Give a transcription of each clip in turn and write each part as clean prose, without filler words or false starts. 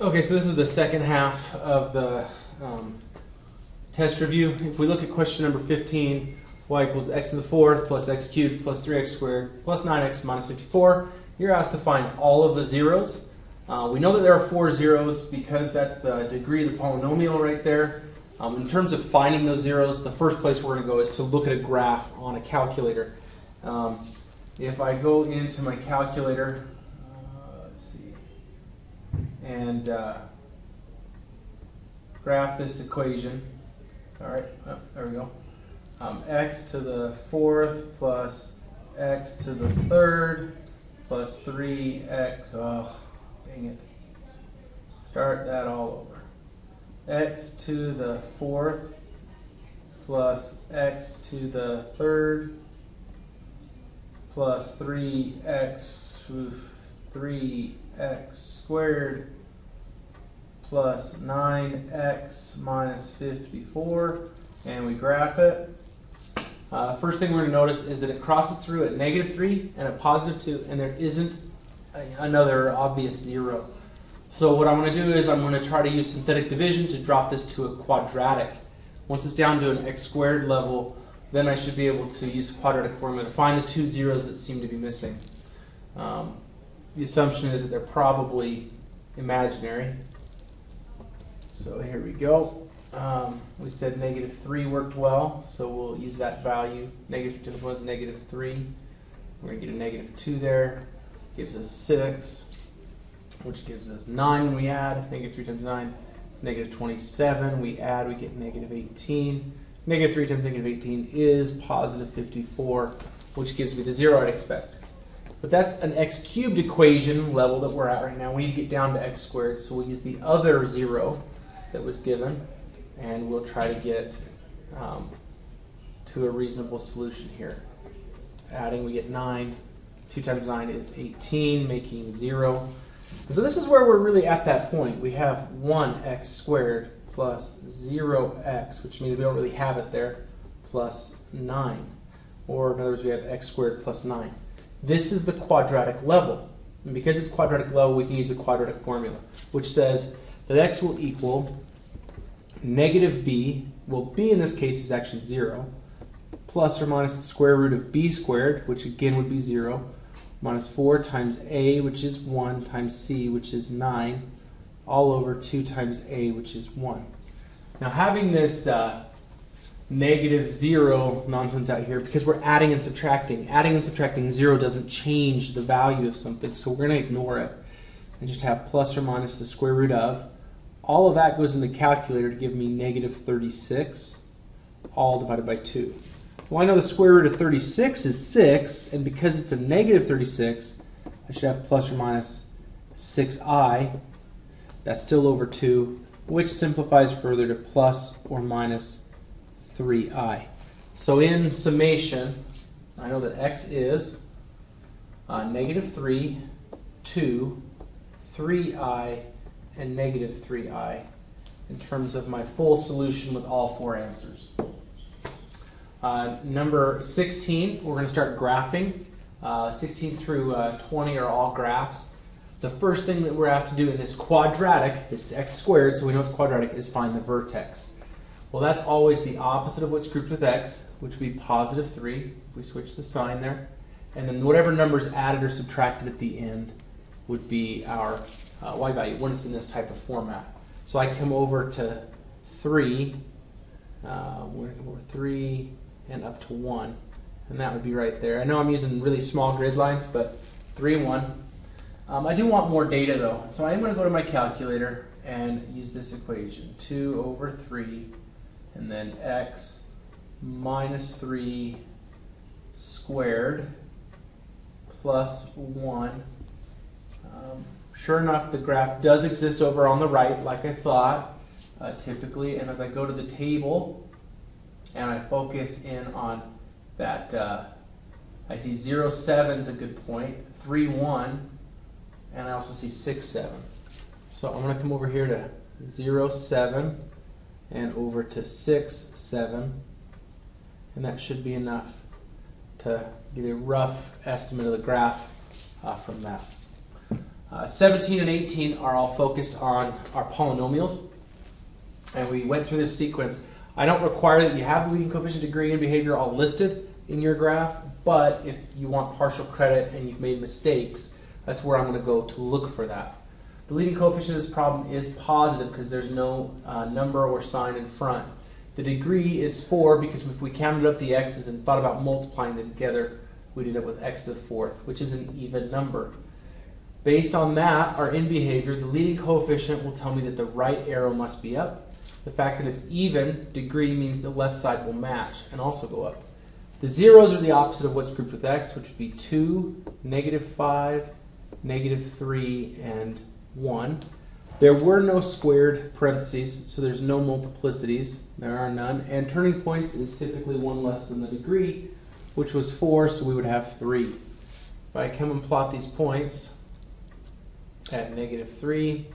Okay, so this is the second half of the test review. If we look at question number 15, y equals x to the fourth plus x cubed plus 3x squared plus 9x minus 54, you're asked to find all of the zeros. We know that there are 4 zeros because that's the degree of the polynomial right there. In terms of finding those zeros, the first place we're going to go is to look at a graph on a calculator. If I go into my calculator, let's see, and graph this equation. All right, there we go. X to the fourth plus x to the third plus 3x. Oh, dang it. Start that all over. X to the fourth plus x to the third plus 3x squared plus 9x minus 54, and we graph it. First thing we're going to notice is that it crosses through at -3 and at +2, and there isn't another obvious zero. So what I'm going to do is I'm going to try to use synthetic division to drop this to a quadratic. Once it's down to an x squared level, then I should be able to use the quadratic formula to find the 2 zeros that seem to be missing. The assumption is that they're probably imaginary. So here we go. We said -3 worked well, so we'll use that value. Negative was -3. We're going to get a -2 there. Gives us 6, which gives us 9 when we add. -3 times 9, -27. We add, we get -18. -3 times -18 is +54, which gives me the 0 I'd expect. But that's an x cubed equation level that we're at right now. We need to get down to x squared, so we'll use the other 0 that was given, and we'll try to get to a reasonable solution here. Adding, we get 9. 2 times 9 is 18, making 0. And so this is where we're really at that point. We have 1x squared plus 0x, which means we don't really have it there, plus 9. Or in other words, we have x squared plus 9. This is the quadratic level. And because it's quadratic level, we can use the quadratic formula, which says that x will equal -b, well, b in this case is actually 0, plus or minus the square root of b squared, which again would be 0, minus 4 times a, which is 1, times c, which is 9, all over 2 times a, which is 1. Now having this -0 nonsense out here, because we're adding and subtracting 0 doesn't change the value of something, so we're going to ignore it and just have plus or minus the square root of. All of that goes in the calculator to give me -36, all divided by 2. Well, I know the square root of 36 is 6, and because it's a -36, I should have plus or minus 6i. That's still over 2, which simplifies further to plus or minus 3i. So in summation, I know that x is -3, 2, 3i, and -3i in terms of my full solution with all 4 answers. Number 16, we're going to start graphing. 16 through 20 are all graphs. The first thing that we're asked to do in this quadratic, it's x squared, so we know it's quadratic, is find the vertex. Well, that's always the opposite of what's grouped with x, which would be +3. We switch the sign there. And then whatever numbers added or subtracted at the end would be our y value when it's in this type of format. So I come over to 3, we're going to come over 3 and up to 1, and that would be right there. I know I'm using really small grid lines, but 3 and 1. I do want more data though, so I'm going to go to my calculator and use this equation. 2 over 3, and then x minus 3 squared plus 1. Sure enough, the graph does exist over on the right, like I thought, typically. And as I go to the table and I focus in on that, I see 0, 7 is a good point, 3, 1, and I also see 6, 7. So I'm going to come over here to 0, 7, and over to 6, 7, and that should be enough to give you a rough estimate of the graph from that. 17 and 18 are all focused on our polynomials, and we went through this sequence. I don't require that you have the leading coefficient, degree, and behavior all listed in your graph, but if you want partial credit and you've made mistakes, that's where I'm going to go to look for that. The leading coefficient of this problem is positive because there's no number or sign in front. The degree is 4 because if we counted up the x's and thought about multiplying them together, we'd end up with x to the 4th, which is an even number. Based on that, our in behavior, the leading coefficient will tell me that the right arrow must be up. The fact that it's even, degree, means the left side will match and also go up. The zeros are the opposite of what's grouped with x, which would be 2, -5, -3, and 1. There were no squared parentheses, so there's no multiplicities. There are none. And turning points is typically 1 less than the degree, which was 4, so we would have 3. If I come and plot these points at -3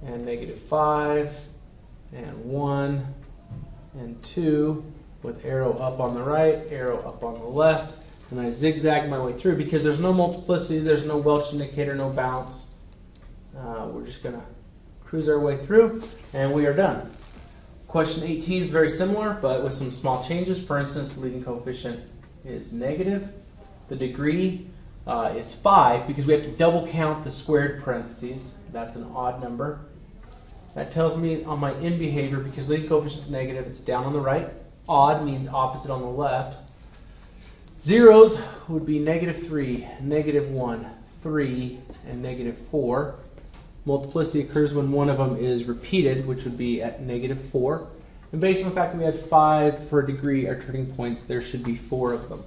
and -5 and 1 and 2 with arrow up on the right, arrow up on the left, and I zigzag my way through because there's no multiplicity, there's no Welch indicator, no bounce. We're just going to cruise our way through and we are done. Question 18 is very similar but with some small changes. For instance, the leading coefficient is negative. The degree is 5 because we have to double count the squared parentheses. That's an odd number. That tells me on my in behavior, because leading coefficient is negative, it's down on the right. Odd means opposite on the left. Zeros would be -3, -1, 3, and -4. Multiplicity occurs when one of them is repeated, which would be at -4. And based on the fact that we had 5 for a degree, our turning points, there should be 4 of them.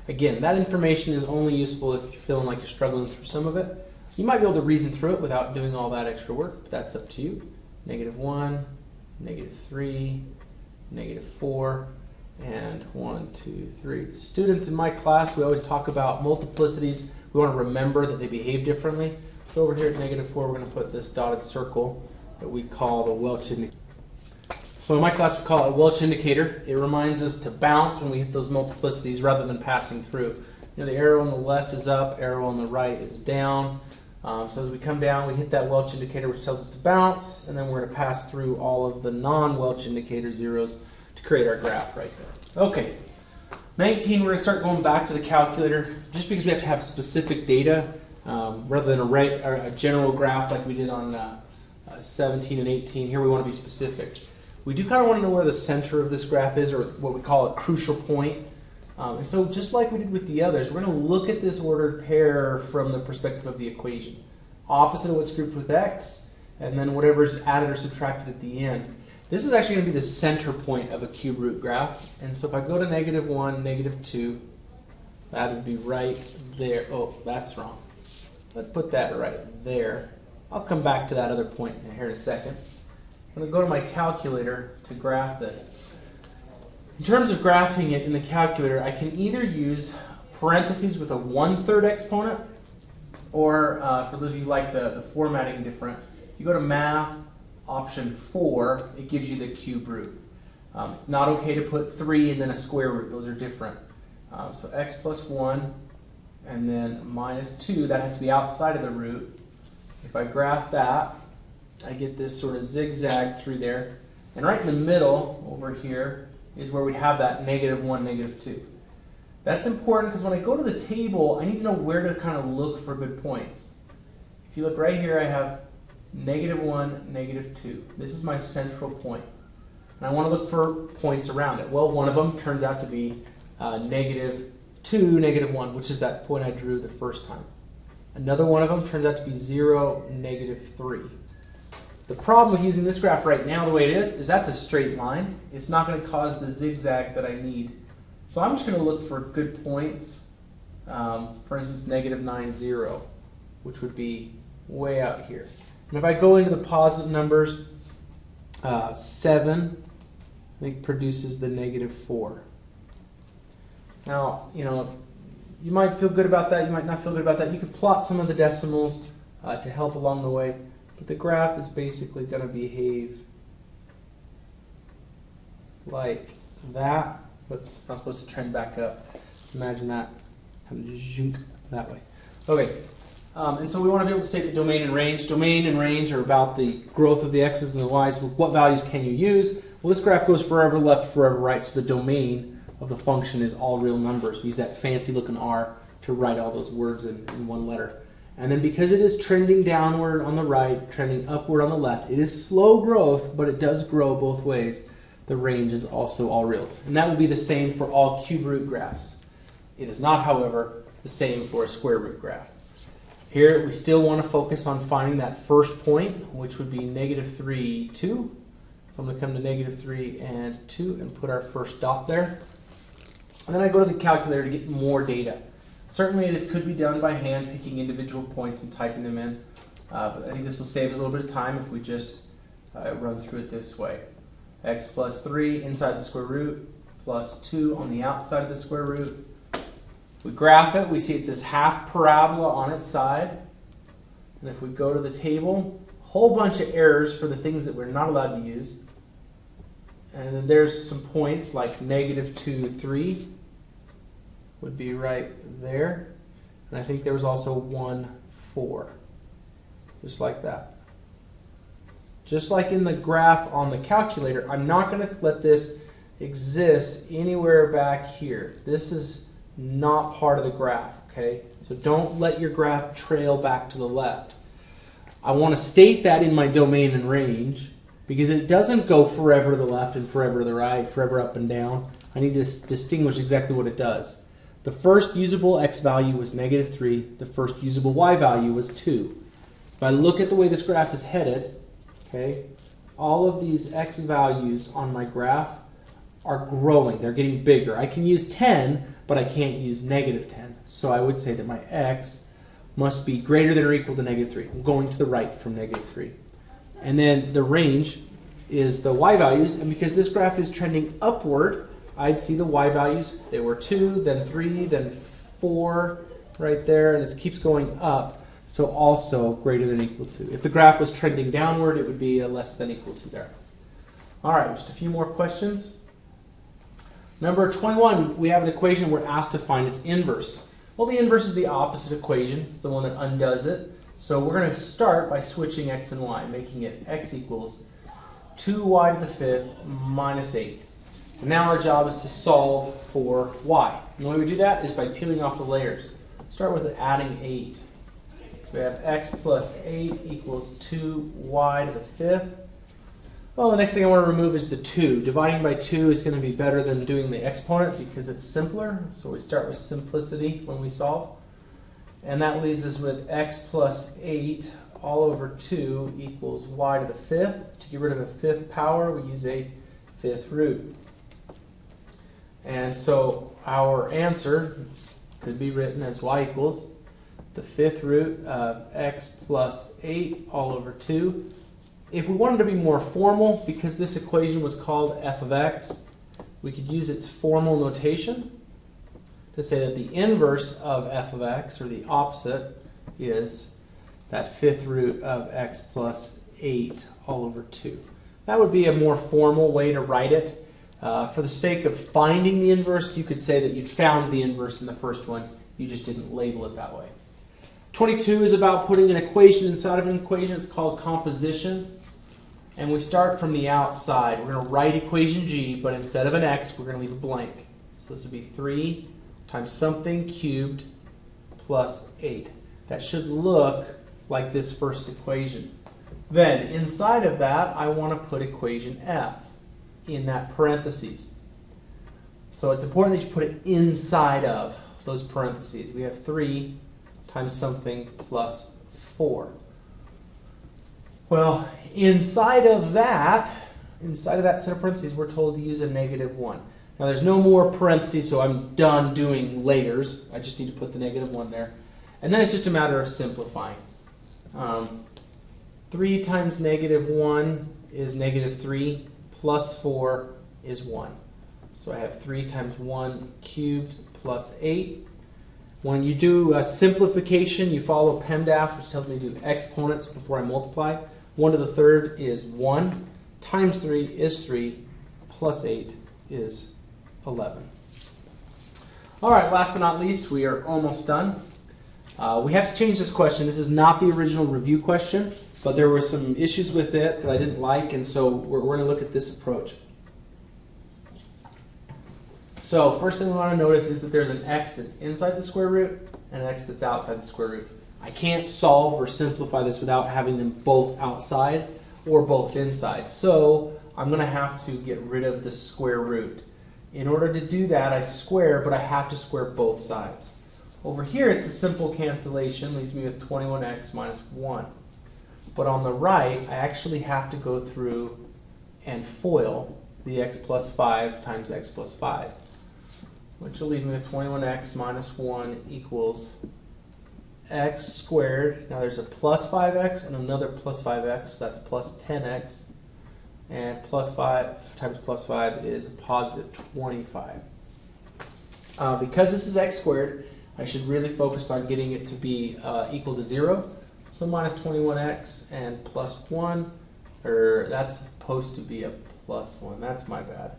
Again, that information is only useful if you're feeling like you're struggling through some of it. You might be able to reason through it without doing all that extra work, but that's up to you. -1, -3, -4, and 1, 2, 3. Students in my class, we always talk about multiplicities. We want to remember that they behave differently. So over here at -4, we're going to put this dotted circle that we call the Welch indicator. So in my class, we call it a Welch indicator. It reminds us to bounce when we hit those multiplicities rather than passing through. You know, the arrow on the left is up, arrow on the right is down. So as we come down, we hit that Welch indicator, which tells us to bounce, and then we're going to pass through all of the non-Welch indicator zeros to create our graph right there. Okay, 19, we're going to start going back to the calculator, just because we have to have specific data rather than a general graph like we did on 17 and 18. Here we want to be specific. We do kind of want to know where the center of this graph is, or what we call a crucial point. And so just like we did with the others, we're going to look at this ordered pair from the perspective of the equation. Opposite of what's grouped with x, and then whatever's added or subtracted at the end. This is actually going to be the center point of a cube root graph. And so if I go to -1, -2, that would be right there. Oh, that's wrong. Let's put that right there. I'll come back to that other point here in a second. I'm going to go to my calculator to graph this. In terms of graphing it in the calculator, I can either use parentheses with a 1/3 exponent, or for those of you who like the formatting different, you go to math, option 4, it gives you the cube root. It's not okay to put 3 and then a square root. Those are different. So x plus 1 and then -2, that has to be outside of the root. If I graph that, I get this sort of zigzag through there. And right in the middle, over here, is where we have that -1, -2. That's important because when I go to the table, I need to know where to kind of look for good points. If you look right here, I have -1, -2. This is my central point. And I want to look for points around it. Well, one of them turns out to be -2, -1, which is that point I drew the first time. Another one of them turns out to be 0, -3. The problem with using this graph right now the way it is that's a straight line. It's not going to cause the zigzag that I need. So I'm just going to look for good points. For instance, -9, 0, which would be way out here. And if I go into the positive numbers, 7, I think produces the -4. Now, you know, you might feel good about that, you might not feel good about that. You could plot some of the decimals to help along the way. But the graph is basically going to behave like that. Whoops, not supposed to trend back up. Imagine that. Having to zoom that way. Okay. And so we want to be able to state the domain and range. Domain and range are about the growth of the x's and the y's. What values can you use? Well, this graph goes forever left, forever right, so the domain of the function is all real numbers. We use that fancy looking R to write all those words in one letter. And then because it is trending downward on the right, trending upward on the left, it is slow growth, but it does grow both ways. The range is also all reals. And that will be the same for all cube root graphs. It is not, however, the same for a square root graph. Here, we still want to focus on finding that first point, which would be -3, 2. So I'm going to come to -3 and 2 and put our first dot there. And then I go to the calculator to get more data. Certainly, this could be done by hand, picking individual points and typing them in. But I think this will save us a little bit of time if we just run through it this way. X plus 3 inside the square root, plus 2 on the outside of the square root. We graph it, we see it says half parabola on its side. And if we go to the table, a whole bunch of errors for the things that we're not allowed to use. And then there's some points like -2, 3 would be right there. And I think there was also 1, 4. Just like that. Just like in the graph on the calculator, I'm not going to let this exist anywhere back here. This is not part of the graph, okay? So don't let your graph trail back to the left. I want to state that in my domain and range because it doesn't go forever to the left and forever to the right, forever up and down. I need to distinguish exactly what it does. The first usable x value was -3. The first usable y value was 2. If I look at the way this graph is headed, okay, all of these x values on my graph are growing. They're getting bigger. I can use 10, but I can't use -10. So I would say that my x must be greater than or equal to -3. I'm going to the right from -3. And then the range is the y values. And because this graph is trending upward, I'd see the y values. They were 2, then 3, then 4 right there. And it keeps going up. So also greater than or equal to. If the graph was trending downward, it would be a less than equal to there. All right, just a few more questions. Number 21, we have an equation we're asked to find its inverse. Well, the inverse is the opposite equation. It's the one that undoes it. So we're going to start by switching x and y, making it x equals 2y to the 5th minus 8. And now our job is to solve for y. And the way we do that is by peeling off the layers. Start with adding 8. So we have x plus 8 equals 2y to the 5th. Well, the next thing I want to remove is the 2. Dividing by 2 is going to be better than doing the exponent because it's simpler. So we start with simplicity when we solve. And that leaves us with x plus 8 all over 2 equals y to the 5th. To get rid of a 5th power, we use a 5th root. And so our answer could be written as y equals the 5th root of x plus 8 all over 2. If we wanted to be more formal, because this equation was called f of x, we could use its formal notation to say that the inverse of f of x, or the opposite, is that 5th root of x plus 8 all over 2. That would be a more formal way to write it. For the sake of finding the inverse, you could say that you'd found the inverse in the first one. You just didn't label it that way. 22 is about putting an equation inside of an equation. It's called composition. And we start from the outside. We're going to write equation G, but instead of an x, we're going to leave a blank. So this would be 3 times something cubed plus 8. That should look like this first equation. Then, inside of that, I want to put equation f in that parentheses. So it's important that you put it inside of those parentheses. We have 3 times something plus 4. Well, inside of that set of parentheses, we're told to use a -1. Now there's no more parentheses, so I'm done doing layers. I just need to put the -1 there. And then it's just a matter of simplifying. 3 times -1 is -3, plus 4 is 1. So I have 3 times 1 cubed plus 8. When you do a simplification, you follow PEMDAS, which tells me to do exponents before I multiply. 1 to the 3rd is 1, times 3 is 3, plus 8 is 11. All right, last but not least, we are almost done. We have to change this question. This is not the original review question, but there were some issues with it that I didn't like, and so we're going to look at this approach. So first thing we want to notice is that there's an x that's inside the square root and an x that's outside the square root. I can't solve or simplify this without having them both outside or both inside. So I'm going to have to get rid of the square root. In order to do that, I square, but I have to square both sides. Over here, it's a simple cancellation, leaves me with 21x minus 1. But on the right, I actually have to go through and FOIL the x plus 5 times x plus 5, which will leave me with 21x minus 1 equals x squared. Now there's a plus 5x and another plus 5x, so that's plus 10x. And plus 5 times plus 5 is a positive 25. Because this is x squared, I should really focus on getting it to be equal to 0. So minus 21x and plus 1, or that's supposed to be a plus 1. That's my bad.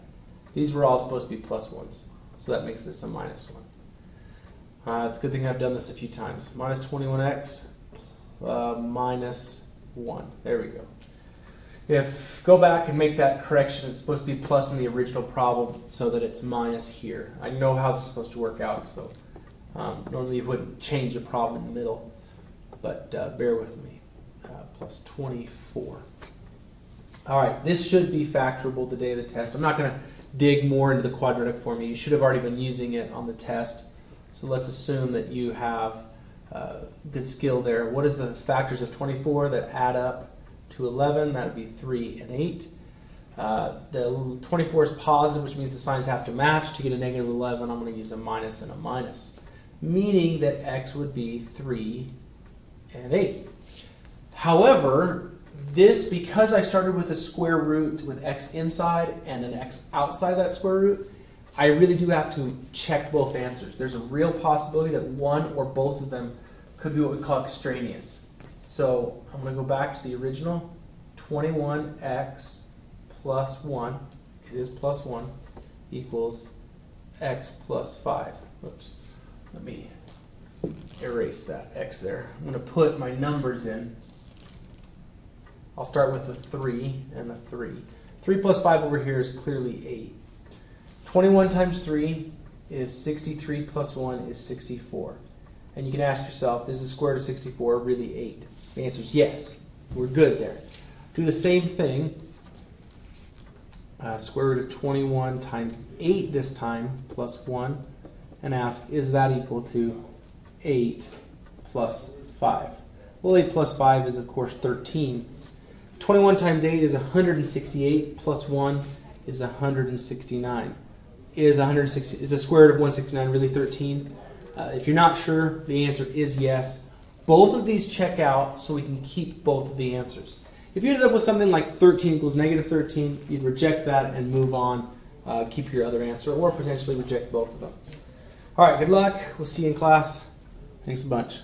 These were all supposed to be plus 1s. So that makes this a minus 1. It's a good thing I've done this a few times. Minus 21x minus 1. There we go. Go back and make that correction. It's supposed to be plus in the original problem so that it's minus here. I know how this is supposed to work out, so normally you wouldn't change a problem in the middle, but bear with me. Plus 24. All right, this should be factorable the day of the test. I'm not going to dig more into the quadratic formula. You should have already been using it on the test. So let's assume that you have good skill there. What is the factors of 24 that add up to 11? That would be 3 and 8. The 24 is positive, which means the signs have to match. To get a negative 11, I'm going to use a minus and a minus, meaning that x would be 3 and 8. However, because I started with a square root with x inside and an x outside that square root, I really do have to check both answers. There's a real possibility that one or both of them could be what we call extraneous. So I'm going to go back to the original. 21x plus 1, it is plus 1, equals x plus 5. Oops. Let me erase that x there. I'm going to put my numbers in. I'll start with the 3 and the 3. 3 plus 5 over here is clearly 8. 21 times 3 is 63 plus 1 is 64. And you can ask yourself, is the square root of 64 really 8? The answer is yes. We're good there. Do the same thing. Square root of 21 times 8 this time, plus 1. And ask, is that equal to 8 plus 5? Well, 8 plus 5 is, of course, 13. 21 times 8 is 168, plus 1 is 169. Is the square root of 169 really 13? If you're not sure, the answer is yes. Both of these check out, so we can keep both of the answers. If you ended up with something like 13 equals negative 13, you'd reject that and move on, keep your other answer, or potentially reject both of them. All right, good luck. We'll see you in class. Thanks a bunch.